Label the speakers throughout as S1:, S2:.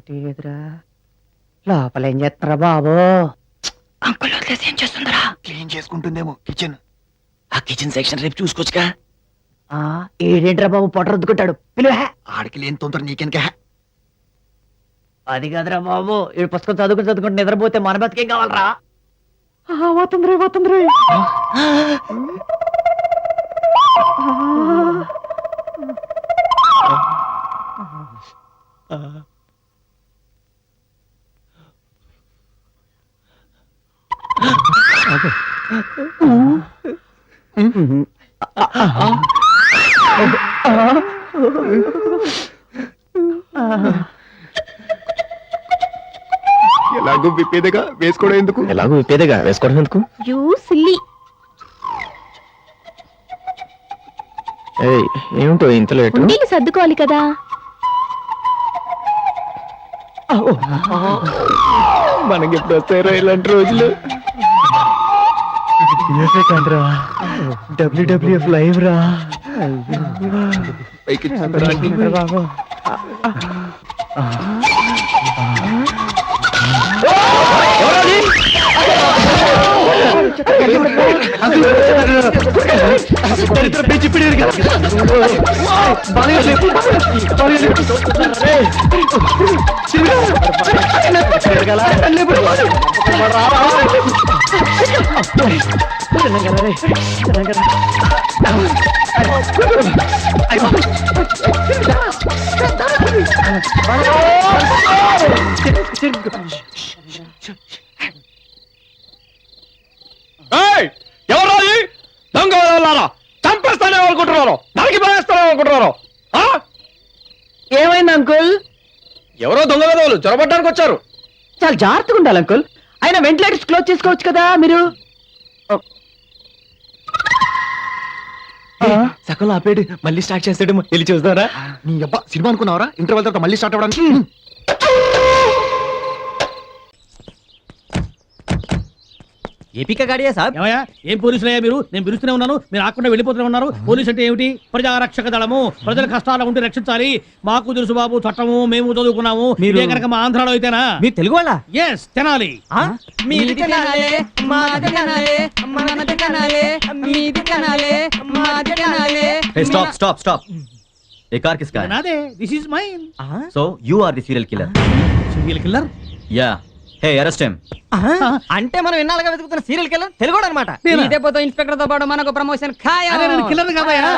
S1: ఏంటి ఎదురా లోపల ఏం చేస్తారా బాబు? అంకుల్ వదిలేసి ఏం చేస్తుందిరా?
S2: క్లీన్ చేసుకుంటుందేమో కిచెన్.
S3: ఆ కిచెన్ సెక్షన్ రేపు చూసుకోవచ్చుగా.
S1: ఏడేంట్రా బాబు పొట్ట రుద్దుకుంటాడు? పిలువే.
S2: ఆడికి లేని తొందర నీకెనక.
S1: అది కాదురా బాబు, ఈ పుస్తకం చదువుకుంటూ నిద్రపోతే మన బతికేం కావాలరా? పోతుంది
S2: ఎలాగో విప్పేదేగా వేసుకోవడం ఎందుకు?
S3: ఎలాగో విప్పేదేగా వేసుకోవడం ఎందుకు?
S4: You silly.
S3: ఏమిటో ఇంత లేటు?
S4: నీళ్ళు సర్దుకోవాలి కదా.
S3: మనకి ఎప్పుడు వస్తాయో ఇలాంటి రోజులు. WWF లైవ్ రా. బాబు
S5: ఎవరో దొంగ చంపేస్తానే అనుకుంటున్నారు, నరికి పడేస్తానే అనుకుంటున్నారు.
S1: ఏమైంది అంకుల్?
S5: ఎవరో దొంగ వాళ్ళు చొరబడ్డానికి వచ్చారు.
S1: చాలా జాగ్రత్తగా ఉండాలి అంకుల్. అయినా వెంటిలేటర్స్ క్లోజ్ చేసుకోవచ్చు కదా మీరు.
S3: సకలం ఆపేడు, మళ్ళీ స్టార్ట్ చేస్తాడు. వెళ్ళి చూస్తారా?
S2: నీ అబ్బా సినిమా అనుకున్నావరా? ఇంటర్వెల్ తర్వాత మళ్ళీ స్టార్ట్ అవ్వడానికి.
S6: ఏపీకా గాడియా సాబ్.
S5: ఏమయ్యా, ఏం పోలీసులయ్యా మీరు? నేను పిలుస్తూనే ఉన్నాను, మీరు ఆకుండా వెళ్ళిపోతూనే ఉన్నారు. పోలీసు అంటే ఏమిటి? ప్రజారక్షక దళము. ప్రజల కష్టాలు ఉంటే రక్షించాలి. మాకు తెలుసు బాబు చట్టము, మేము చదువుకున్నాము. మీరే కనుక మా ఆంధ్రాలో అయితేనా?
S6: మీరు తెలుగు వాళ్ళ?
S5: Yes, Tenali.
S6: Stop stop stop. ये कार किसका है?
S5: నాదే. This is mine.
S6: So you are the serial killer.
S5: Serial killer?
S6: Yeah. Hey, arrest him.
S7: అంటే మనం ఎన్నాళ్ళుగా వెతుకుతున్న సీరియల్ కిల్లర్ తెలుగు అనమాట. ఇదే పోతే ఇన్స్పెక్టర్ తో పాటు మనకు ప్రమోషన్ ఖాయం.
S5: అరే నేను కిల్లర్ కాదయ్యా.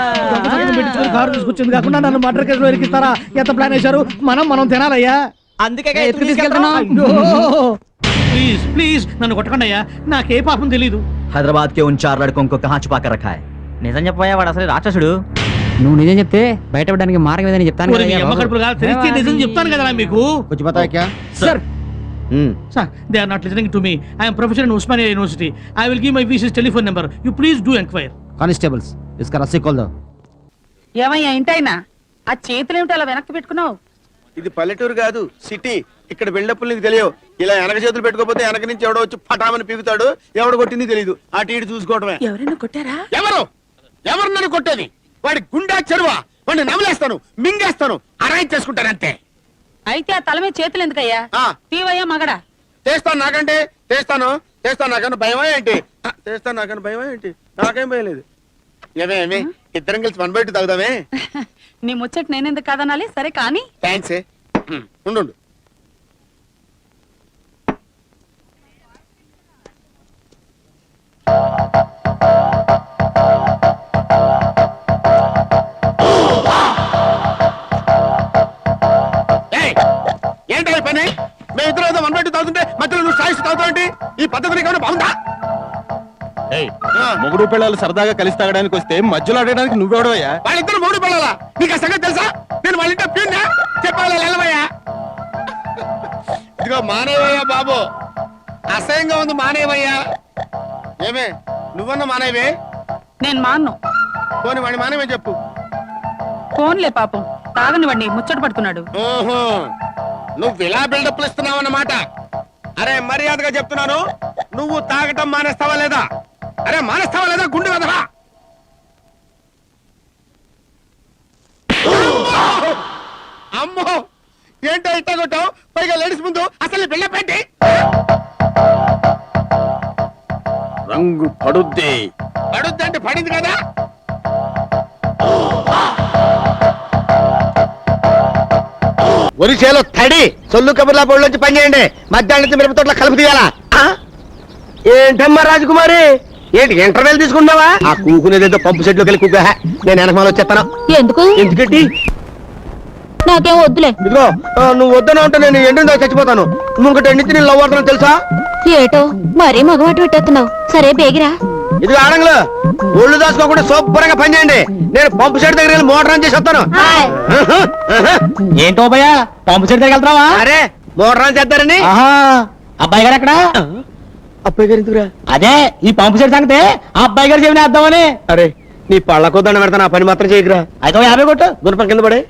S5: కారు తీసుకొచ్చింది కాకుండా నన్ను మర్డర్ కేసులో ఇరికిస్తారా? ఎంత ప్లాన్ వేశారు? మనం తినాలయ్యా.
S7: అందుకే ఎత్తుకు తీసుకెళ్తున్నాం.
S5: ప్లీజ్ ప్లీజ్ నన్ను కొట్టకండి అయ్యా, నాకే పాపం తెలీదు.
S6: हैदराबाद के उन 4 लड़कों को कहाँ छुपा कर रखा है?
S7: నిజం చెప్పాయా, వాడు అసలు రాక్షసుడు. నువ్వు నిజం చెప్తే బయటపడడానికి మార్గం ఏదని చెప్తాను.
S5: ఒరేయ్, మీ అమ్మ కడుపులు కాదు, తెలిస్తే నిజం చెప్తాను కదా మీకు.
S2: कुछ पता है क्या?
S5: Sir, they are not listening to me. I am professor in Osmania University. I will give my VC's telephone number. You please do inquire.
S7: Constables ఇస్కా రస్సీ కోల్ దో.
S1: ఏమయ్యా ఇంటైనా ఆ చేతులు ఏమిటి అలా వెనక్కి పెట్టుకున్నావు?
S8: ఇది పల్లెటూరు కాదు, సిటీ. ఇక్కడ బిల్డప్లు నీకు తెలియవు. ఇలా వెనక చేతులు పెట్టుకోపోతే వెనక నుంచి ఎవడో వచ్చి పటామని పీగుతాడు. ఎవడు కొట్టింది తెలియదు. ఆ టీడు చూసుకోవడమే.
S1: ఎవరైనా కొట్టారా?
S8: ఎవరు నన్ను కొట్టేది? వాడి గుండా చెరువా, వాడిని నమలేస్తాను, మింగేస్తాను, అరేంజ్ చేసుకుంటాను అంతే.
S1: అయితే ఆ తల మీద చేతులు ఎందుకయ్యా? తీవయ్యా మగడా.
S8: చేస్తాను నాకంటే చేస్తాను నాకన్నా భయమా ఏంటి? చేస్తాను నాకన్నా భయమా ఏంటి? నాకేం భయం లేదు. ఏమే ఇద్దరం కలిసి 1 బయట తాగుదామే.
S1: నీ ముచ్చట నేనెందుకు కాదనాలి? సరే కానీ.
S8: థ్యాంక్స్. ఉండు. ఏంటి పని? మేము ఇద్దరు ఏదో 1 బయట తాగుతుంటే మధ్యలో నువ్వు సాయిస్తూ తాగుతావు. ఈ పద్ధతి నీకు బాగుందా?
S5: మొగుడు పిల్లలు సరదాగా కలిసి తాగడానికి వస్తే మధ్యలో ఆడడానికి నువ్వెవడవయ్యా?
S8: వాళ్ళిద్దరు మూడు పిల్లలా? నీకు ఆ సంగతి తెలుసా? నేను వాళ్ళ ఇంట్లో ప్యూన్నా చెప్పాలి. వెళ్ళవయ్యా, ఇదిగో మానేవయ్యా బాబు, అసహ్యంగా ఉంది, మానేవయ్యా. ఏమే నువ్వన్నా మానేవే?
S1: నేను మాన్ను.
S8: పోనీ వాడి మానేవే చెప్పు.
S1: ఫోన్లే పాపం, తాగని వాడిని ముచ్చట పడుతున్నాడు.
S8: ఓహో, నువ్వు ఇలా బిల్డప్లు ఇస్తున్నావు అన్నమాట. అరే మర్యాదగా చెప్తున్నాను, నువ్వు తాగటం మానేస్తావా లేదా? అరే మానేస్తావా లేదా? గుండు కదరా. అమ్మో ఏంటో ఇట్ట కొట్టావు? మళ్ళీ బిళ్ళపెట్టి రంగు పడుద్ది అంటే పడింది కదా.
S2: ఒరిసేలో తడి సొల్లు కబుర్లా బోర్డులోంచి పని చేయండి. మధ్యాహ్నం మిరప తోటలో కలుపు తీయాలా? ఏంటమ్మా రాజకుమారి, ఏంటి ఇంటర్వెల్ తీసుకున్నావా? ఆ కూకునేదేదో పంపు సెట్ లోకి వెళ్ళి కూక. నేను వెనకమాల వచ్చేస్తాను.
S4: ఎందుకు?
S2: ఎందుకంటే
S4: నాకేం వద్దులే.
S2: ఇదిగో నువ్వు వద్దన ఉంటే నేను ఎండిన చచ్చిపోతాను. నువ్వు ఇంకటి ఎండితే నేను లవ్ అవుతాను తెలుసా?
S4: ఏటో మరీ మగవాటు పెట్టేస్తున్నావు. సరే బేగిరా.
S2: ఇది ఆడంగులు ఒళ్ళు దాచుకోకుండా శుభ్రంగా పని చేయండి. నేను పంపు సెట్ దగ్గర వెళ్ళి మోటార్ ఆన్ చేసి వస్తాను.
S3: ఏంటో భయ్యా పంపు చెట్టు దగ్గర వెళ్తావా?
S2: అరే మోటార్ ఆన్ చేద్దారని.
S3: అబ్బాయి గారు ఎక్కడ?
S2: అబ్బాయి గారు ఎందుకురా?
S3: అదే ఈ పంపు చెట్టు సంగతే ఆ అబ్బాయి గారు చెవిని వేద్దామని.
S2: అరే నీ పళ్ళకో దండ పెడతాను, ఆ పని మాత్రం చేయకురా.
S3: అయితే 50 కొట్టు.
S2: గుణపం కింద పడే.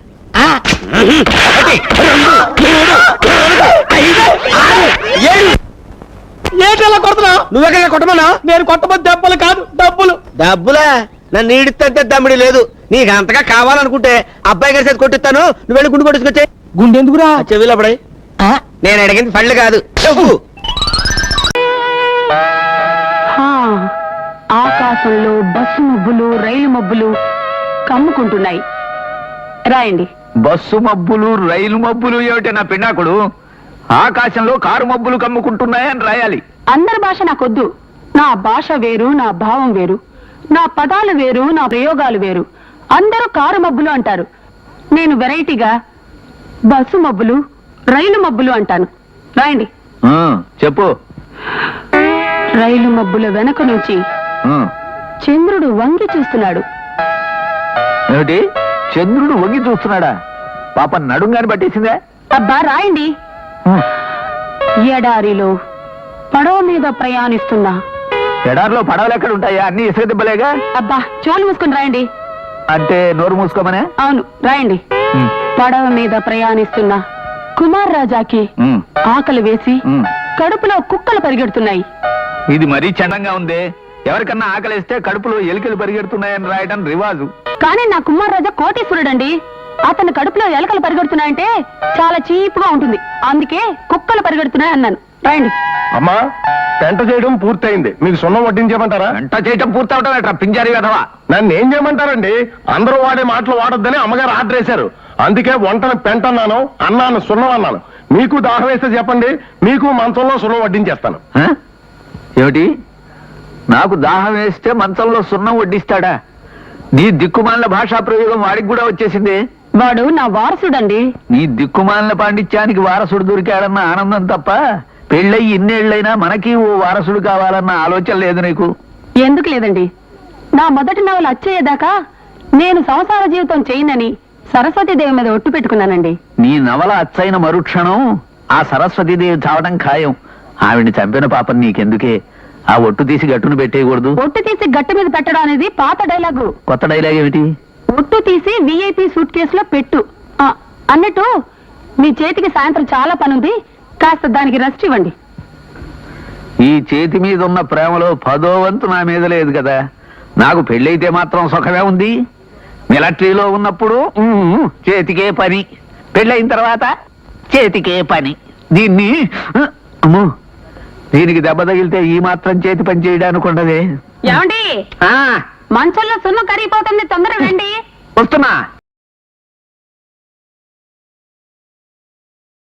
S3: ఏంటి అలా కొడుతున్నావు?
S2: నువ్వెక్కడ కొట్టమన్నా?
S3: నేను కొట్టబోతే దెబ్బలు కాదు డబ్బులు.
S2: డబ్బులా? నన్ను ఈడితే దమ్మిడి లేదు. నీకు అంతగా కావాలనుకుంటే అబ్బాయి గారి చేతి కొట్టిస్తాను. నువ్వు వెళ్ళి గుండు కొట్టుకొచ్చే.
S3: గుండెందుకురా?
S2: చెవిలో పడే. నేను అడిగింది పళ్ళు కాదు చెప్పు.
S1: ఆకాశంలో బస్సు మబ్బులు రైలు మబ్బులు కమ్ముకుంటున్నాయి. రాయండి.
S9: బస్సు మబ్బులు రైలు మబ్బులు ఏమిటి నా పిన్నాకుడు? ఆకాశంలో కారు మబ్బులు కమ్ముకుంటున్నాయని రాయాలి.
S1: అందరి భాష నాకొద్దు. నా భాష వేరు, నా భావం వేరు, నా పదాలు వేరు, నా ప్రయోగాలు వేరు. అందరూ కారు మబ్బులు అంటారు. నేను వెరైటీగా బస్సు మబ్బులు రైలు మబ్బులు అంటాను. రాయండి.
S9: చెప్పు.
S1: రైలు మబ్బుల వెనక నుంచి చంద్రుడు వంగి చూస్తున్నాడు.
S9: ఏమిటి? చంద్రుడు వంగి చూస్తున్నాడా? పాప నడుంగాని పట్టేసిందే.
S1: అబ్బా రాయండి. ఎడారిలో పడవ మీద ప్రయాణిస్తున్నా.
S9: ఎడారిలో పడవలు ఎక్కడ ఉంటాయా? అన్ని ఇసుక దిబ్బలేగా.
S1: అబ్బా చోలు మూసుకుని రాయండి.
S9: అంటే నోరు మూసుకోమనే.
S1: అవును రాయండి. పడవ మీద ప్రయాణిస్తున్నా కుమార్ రాజాకి ఆకలి వేసి కడుపులో కుక్కలు పరిగెడుతున్నాయి.
S9: ఇది మరీ చండంగా ఉంది. ఎవరికన్నా ఆకలిస్తే కడుపులో ఎలుకలు పరిగెడుతున్నాయని రాయడం రివాజు.
S1: కానీ నా కుమార్ రాజా కోటీశ్వరుడండి. అతని కడుపులో ఎలకలు పరిగెడుతున్నాయంటే చాలా చీప్గా ఉంటుంది. అందుకే కుక్కలు పరిగెడుతున్నాయి అన్నాను. రాయండి.
S8: అమ్మా పెంట చేయడం పూర్తయింది. మీకు సున్నం వడ్డించమంటారా?
S9: వంట చేయటం పూర్తవటం ఎట్రా పింజారి కదవా?
S8: నన్ను ఏం చేయమంటారండి? అందరూ వాడే మాటలు వాడొద్దని అమ్మగారు ఆర్డర్ వేశారు. అందుకే వంటను పెంట అన్నాను, అన్నాను సున్నం అన్నాను. మీకు దాహం వేస్తే చెప్పండి, మీకు మంచంలో సున్నం వడ్డించేస్తాను.
S9: ఏమిటి? నాకు దాహం వేస్తే మంచంలో సున్నం వడ్డిస్తాడా? నీ దిక్కుమాలిన భాషా ప్రయోగం వాడికి కూడా వచ్చేసింది.
S1: వాడు నా వారసుడండి.
S9: నీ దిక్కుమాలిన పాండిత్యానికి వారసుడు దొరికాడన్న ఆనందం తప్ప పెళ్ళయి ఇన్నేళ్లైనా మనకి ఓ వారసుడు కావాలన్న ఆలోచన లేదు నీకు.
S1: ఎందుకు లేదండి? నా మొదటి నవల అచ్చేదాకా నేను సంసార జీవితం చేయనని సరస్వతీదేవి మీద ఒట్టు పెట్టుకున్నానండి.
S9: నీ నవల అచ్చైన మరుక్షణం ఆ సరస్వతీదేవి చావడం ఖాయం. ఆవిడ్ని చంపిన పాపం నీకెందుకే? ఆ ఒట్టు తీసి గట్టును పెట్టేయకూడదు.
S1: ఒట్టు తీసి గట్టు మీద పెట్టడం అనేది పాత డైలాగు.
S9: కొత్త డైలాగ్ ఏమిటి?
S1: ఒట్టు తీసి విఐపి సూట్ కేసులో పెట్టు అన్నట్టు. మీ చేతికి సాయంత్రం చాలా పని ఉంది, కాస్త దానికి రెస్ట్ ఇవ్వండి.
S9: ఈ చేతి మీద ఉన్న ప్రేమలో 10వ వంతు నా మీద లేదు కదా. నాకు పెళ్ళైతే మాత్రం సుఖమే ఉంది. మిలిటరీలో ఉన్నప్పుడు చేతికే పని, పెళ్ళైన తర్వాత చేతికే పని. దీన్ని అమ్మో, దీనికి దెబ్బ తగిలితే ఈ మాత్రం చేతి పని చేయడానికి ఉండదే.
S1: ఏమండి? మంచంలో సున్నం కరిగిపోతుంది, తొందరగా రండి.
S9: వస్తున్నా.